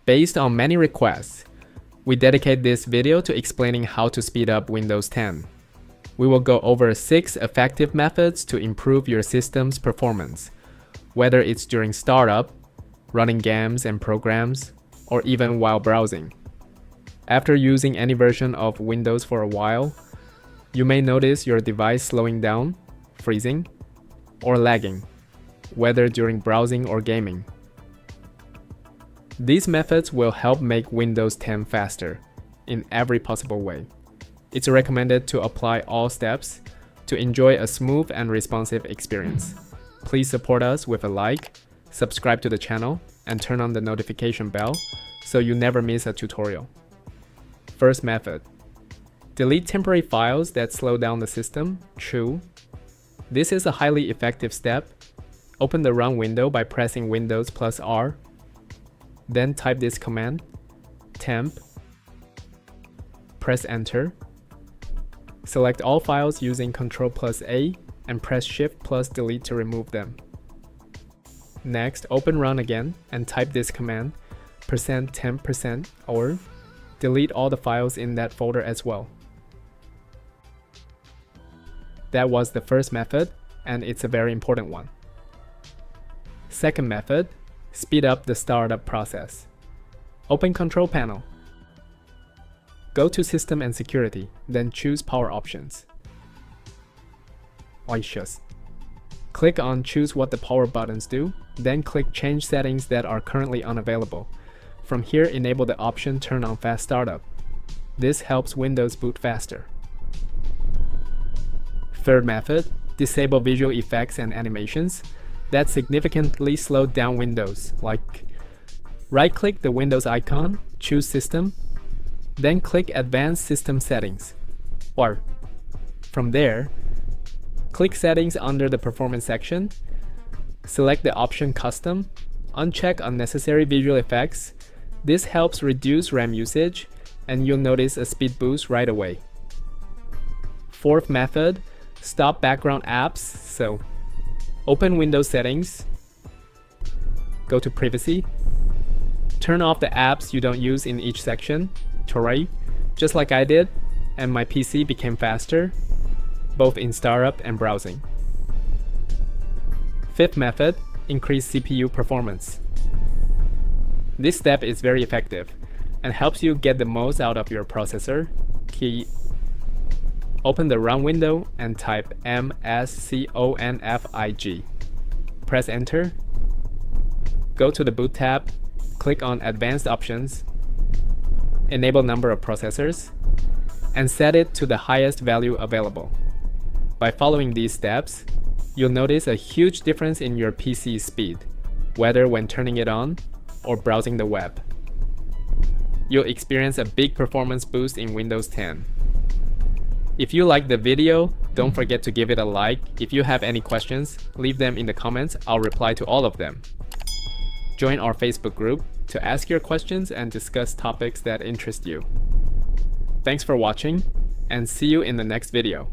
Based on many requests, we dedicate this video to explaining how to speed up Windows 10. We will go over 6 effective methods to improve your system's performance, whether it's during startup, running games and programs, or even while browsing. After using any version of Windows for a while, you may notice your device slowing down, freezing, or lagging, whether during browsing or gaming. These methods will help make Windows 10 faster in every possible way. It's recommended to apply all steps to enjoy a smooth and responsive experience. Please support us with a like, subscribe to the channel, and turn on the notification bell so you never miss a tutorial. First method. Delete temporary files that slow down the system. True. This is a highly effective step. Open the Run window by pressing Windows plus R. Then type this command, temp. Press Enter. Select all files using Ctrl plus A and press Shift plus Delete to remove them. Next, open Run again and type this command, %temp% or delete all the files in that folder as well. That was the first method, and it's a very important one. Second method, speed up the startup process. Open Control Panel. Go to System and Security, then choose Power Options. Click on Choose what the power buttons do, then click Change settings that are currently unavailable. From here, enable the option Turn on Fast Startup. This helps Windows boot faster. Third method, disable visual effects and animations that significantly slow down Windows, like right-click the Windows icon, choose System, then click Advanced System Settings. Or, from there, click Settings under the Performance section, select the option Custom, uncheck unnecessary visual effects. This helps reduce RAM usage, and you'll notice a speed boost right away. Fourth method, stop background apps. So, open Windows Settings, go to Privacy, turn off the apps you don't use in each section, just like I did, and my PC became faster, both in startup and browsing. Fifth method, increase CPU performance. This step is very effective and helps you get the most out of your processor. Open the Run window and type msconfig. Press Enter. Go to the Boot tab, click on Advanced Options, enable number of processors, and set it to the highest value available. By following these steps, you'll notice a huge difference in your PC speed, whether when turning it on or browsing the web. You'll experience a big performance boost in Windows 10. If you liked the video, don't forget to give it a like. If you have any questions, leave them in the comments. I'll reply to all of them. Join our Facebook group to ask your questions and discuss topics that interest you. Thanks for watching, and see you in the next video.